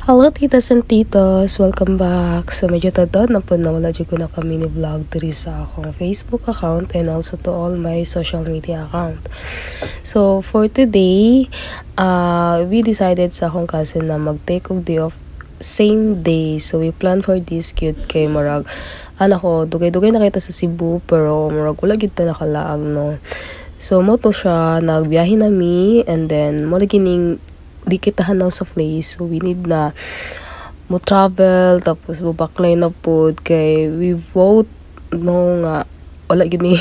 Hello titas and titos, welcome back. So medyo tadod na po na wala dyan ko na kami ni vlog diri sa akong Facebook account and also to all my social media account. So for today, we decided sa akong cousin na mag-take og day off same day. So we plan for this cute kay Marag. Anak ko, dugay-dugay na kita sa Cebu pero Marag wala gid ta nakalaag no. So moto siya, nagbiyahe nami and then mo gining di kita hanaw sa place, so we need na mo travel tapos bubaklay na po kay we vote no nga wala gini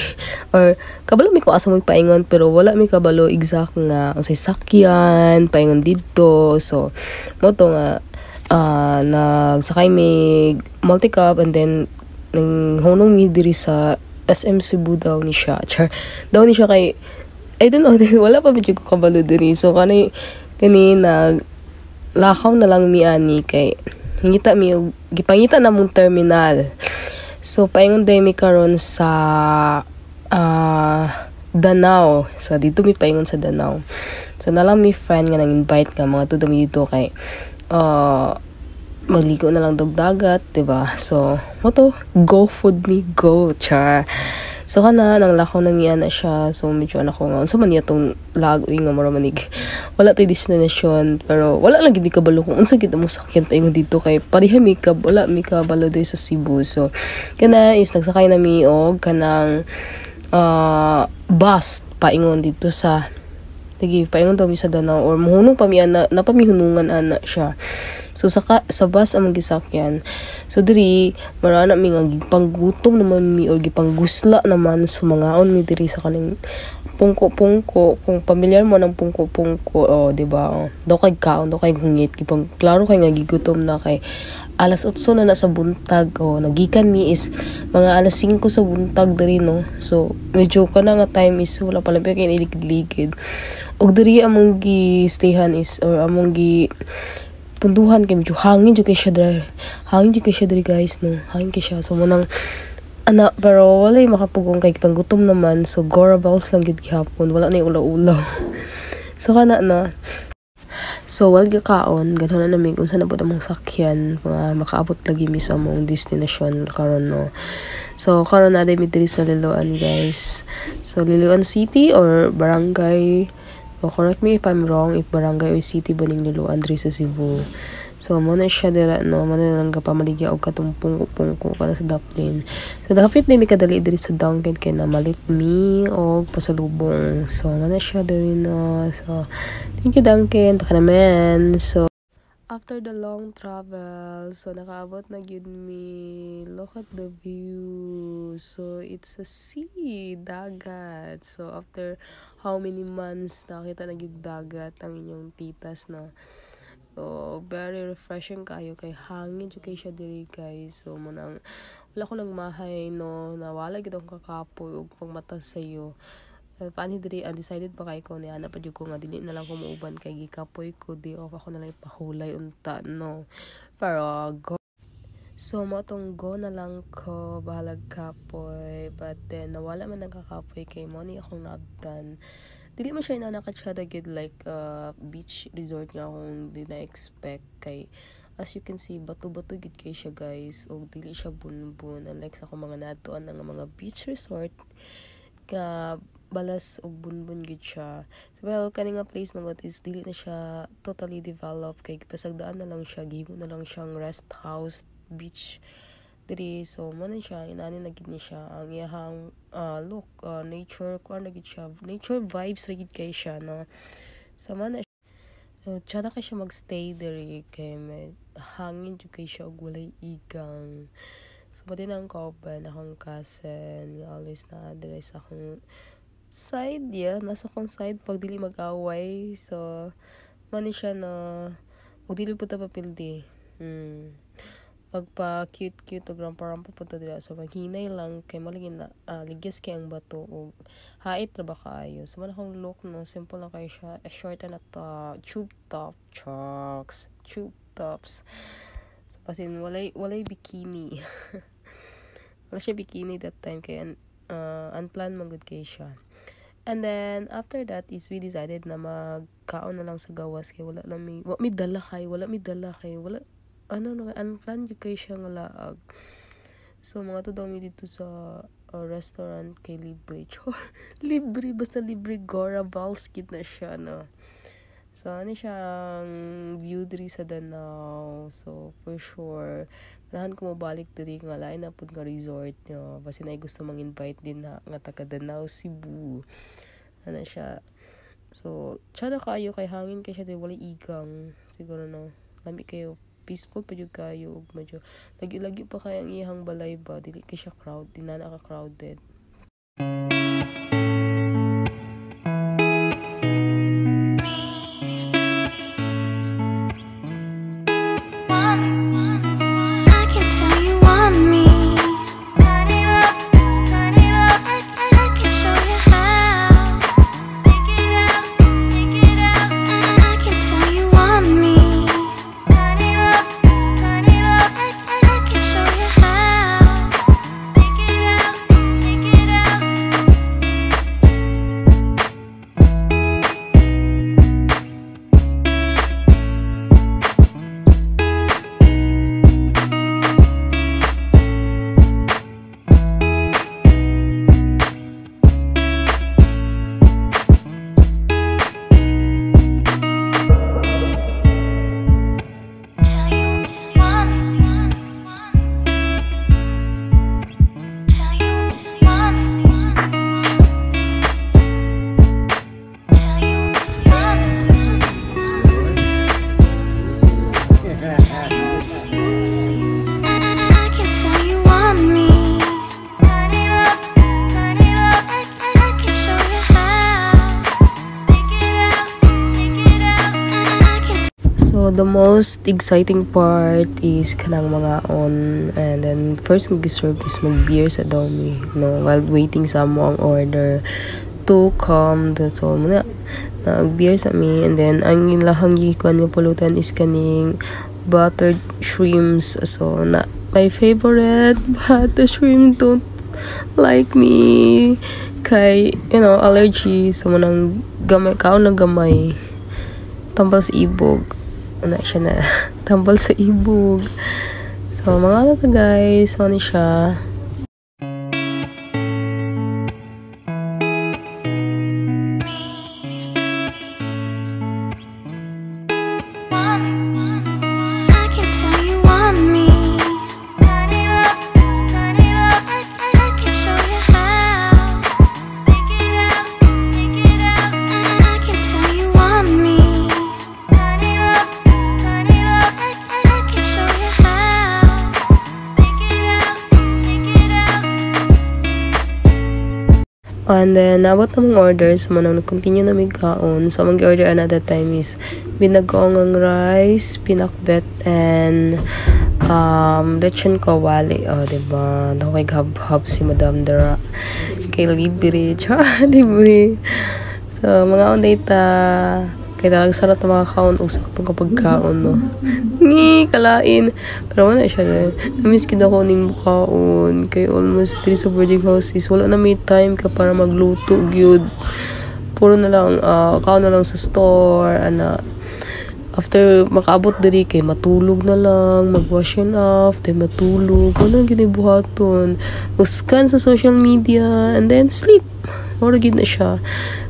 or kabalo mi ko asa mo paingon pero wala mi kabalo exact nga unsay sakyan paingon didto. So mo to nga nagsakay mi multi-cab and then nang hunong mi diri sa SM Cebu daw ni siya daw ni siya kay I don't know wala pa medyo ko kabalo diri. So kani lakaw na lang mi ani kay hingita mi gipangita na mong terminal. So paingon day mi karon sa Danao. So dito mi paingon sa Danao. So nalang mi friend nga nang invite nga mga tudong dito kay magligo na lang dagat, diba? So mo to go food me go char. So kana nang lakaw na niya na siya. So medyo anak ko nga unsa man niya tong lagoy nga mura manig. Wala tay destination pero wala lang gid kabalo kung unsa gid mo sakyan paingon dito kay pareha mi ka wala mi kabalo diri sa Cebu. So kana is nagsakay na mi og kanang bus paingon dito sa paingon daw mi sa Danao or mohunong pa mi ana napamihunungan ana siya. So sa bus among gisakyan. So diri marana mi nga gipanggutom naman mi or gipanggusla naman sa mga mi diri sa kaning pungko kung pamilyar mo ng pungko di ba? Daw kay kaon, daw kay hungit gipang klaro kay nga gigutom na kay alas 8 na sa buntag nagikan mi is mga alas 5 sa buntag diri no. So medyo kana nga time is wala pa lang kay iligid-ligid. Og diri among gi-stayhan is or among gi punduhan kay medyo hangin jud kay siya diri guys no. Hangin kay siya so manang ana pero wala makapugong kay panggutom naman. So gorables lang gid gihapon, wala na ulaw-ulaw. So kana na so wag kaon ganun na namin kung saan na po among sakyan makaabot lagi mi sa among destination karon no. So karon na mi diri sa Liloan guys. So Liloan City or barangay. So correct me if I'm wrong if barangay or city ba ning Liloan diri sa Cebu. So mo na siya dira no, mo na lang kapamaligya og katong pungko kana sa Daplin. So dapit na mi kadali diri sa Dunkin kay na malit mi og pasalubong. So mo na siya diri no. So thank you Dunkin baka naman. So after the long travel, so nakaabot na gyud mi. Look at the view. So it's a sea, dagat. So after how many months nakita na gyud dagat ang inyong titas na. So very refreshing kayo kay hangin jud kay siya diri guys. So wala ko lang mahay no, nawala gyud akong kakapoy og pagmata sayo. Paano diri undecided pa kay ko niya na pa jud ko nga dili na lang ko muuban kay gikapoy ko di off ako na lang ipahulay unta no. Pero go so mo tong go na lang ko bahalag kapoy but then nawala man ang kakapoy kay mo ni akong naabdan. Dili mo siya nakachada gid like beach resort nga akong di na expect kay as you can see bato-bato gid kay siya guys og dili siya bunbun unlike sa akong mga natuan nga mga beach resort ka balas og bunbun gid siya. So well kani nga place mangot is dili na siya totally developed kay pasagdaan na lang siya gihimo na lang siyang rest house beach diri. So mo na siya inani na gid ni siya ang iyang look nature ko na gid siya nature vibes ra gid kay siya no. So man na tsada kay siya magstay diri kay may hangin jud kay siya og walay igang. So pati nang kauban akong cousin always na diri sa akong side nasa akong side pag dili mag-away. So man siya na og dili po ta papildi pagpa cute og rampa punta dira. So maghinay lang kay malagi na ligyas kay ang bato og hait ra ba kaayo. So man akong look no simple lang kay siya short na tube tops. So pasin walay bikini. Wala siya bikini that time kay unplanned man gud kay siya. And then, after that is we decided na magkaon na lang sa gawas kay wala mi dala kay, unplanned yung kay siya nga laag. So, mga to daw mi dito sa restaurant kay libre. Libre, basta libre Gora Balskit na siya, no? So, ano siyang view diri sa Danau. So, for sure, ganahan ko mabalik diri nga lain na pud nga resort, no? Basta na gusto mang-invite din na nga taga Danau, Cebu. Ano siya. So, tsada kayo kay hangin kay siya diri wala igang. Siguro no. Lami kayo peaceful pa jud kayo ug medyo lagi-lagi pa kay ang iyang balay ba dili kay siya crowd, di na naka-crowded. So, the most exciting part is kanang mga on, and then first mag-serve is mag-beer sa Domi, no, while waiting sa mo ang order to come. So, muna nag-beer sa mi, and then ang ilahang gikuan nga pulutan is kaning buttered shrimps. So, my favorite, but the shrimp don't like me kay, allergy. So, manang gamay, kaon na gamay tambal sa ibog. Siya na tambal sa ibog. So, mga ano to guys, so ano siya. And then, nabot namang orders, so manang nag-continue na may kaon. So, mag-order another time is binagoongang rice, pinakbet, and lechon kawali. Oh, diba? Daw kay hab-hab si Madam Dara. Kay libre. Libre. So, mga on data. Kaya talagang sarap na makakaon. Usak itong kapag kaon, no? Kalain. Pero wala siya. Namiss kita ko ning mukaon. Kaya almost 3 sa boarding houses. Wala na may time ka para magluto. Gyud. Puro na lang, kaon na lang sa store. After makaabot diri kay matulog na lang, mag-wash and off, then matulog. Ano ang ginibuhaton? Mag-scan sa social media, and then sleep. Wala gid na siya.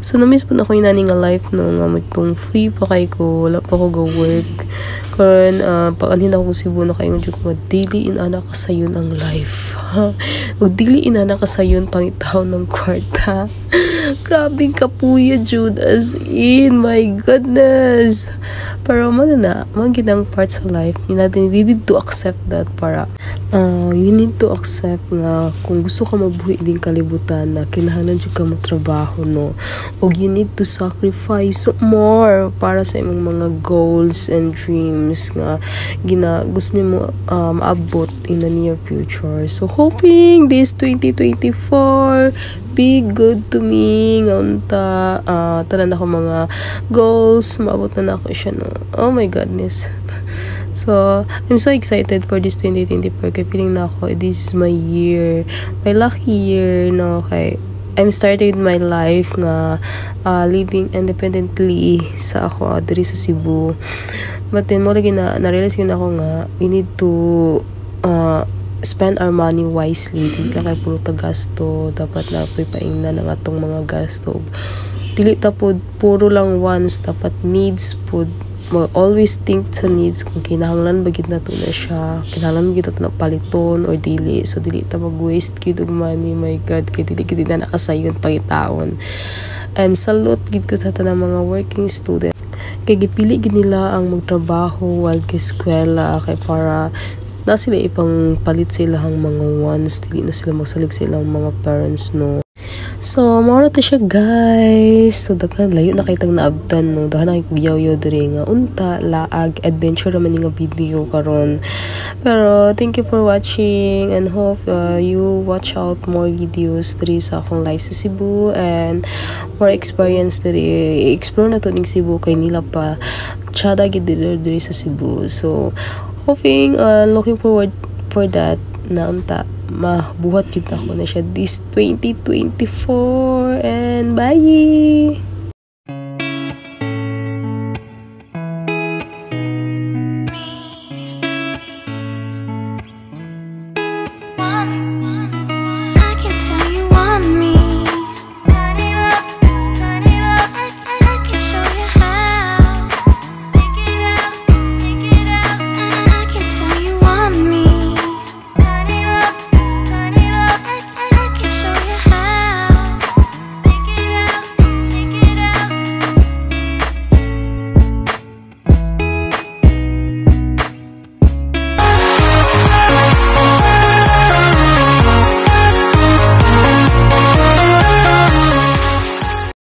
So, namiss po na ko yung nani nga life no, nga magtong free pa kay ko, wala pa ko go work. Karon pag anhin ako Cebu na kayo jud ko daily inana ka sayon ang life. Ug daily inana ka sayon pangitaw ng kwarta. Grabing kapuya jud, as in, my goodness. Pero na ginang part sa life, you need to accept that para you need to accept nga kung gusto ka mabuhi din kalibutan na kinahanglan jud ka mo trabaho, no, og you need to sacrifice more para sa imong mga goals and dreams nga gusto nimo maabot in the near future. So hoping this 2024 be good to me nga unta tanan ako mga goals maabot na ako siya, no. Oh my goodness. So, I'm so excited for this 2024 kaya feeling na ako, this is my year, my lucky year, no, kay I'm starting my life nga living independently sa ako diri sa Cebu. But then mo lagi na-realize ko na ako nga we need to spend our money wisely. Di na kay puro ta gasto, dapat na paingnan ang atong mga gasto. Dili ta pod puro lang wants, dapat needs pod. Always think sa needs kung kinahanglan ba gid nato na siya, kinahanglan gid nato na paliton or dili. So dili ta mag-waste gid og money, my god, kay dili gid na nakasayon pangitaon. And salute gid ko sa tanang mga working student, kay gipili gid nila ang magtrabaho while kay eskwela, kay para na sila ipang palit sila ang mga wants, dili na sila magsalig silang mga parents, no. So, maura to siya, guys. So, daghan layo na kitang naabdan, no. Daghan na yaw-yaw diri nga unta, laag, adventure naman nga video karon. Pero, thank you for watching and hope you watch out more videos diri sa akong life sa Cebu and more experience diri. I-explore na to ning Cebu kay nila pa tsada gid diri sa Cebu. So, hoping, looking forward for that na unta mabuhat kita ko na siya this 2024 and bye!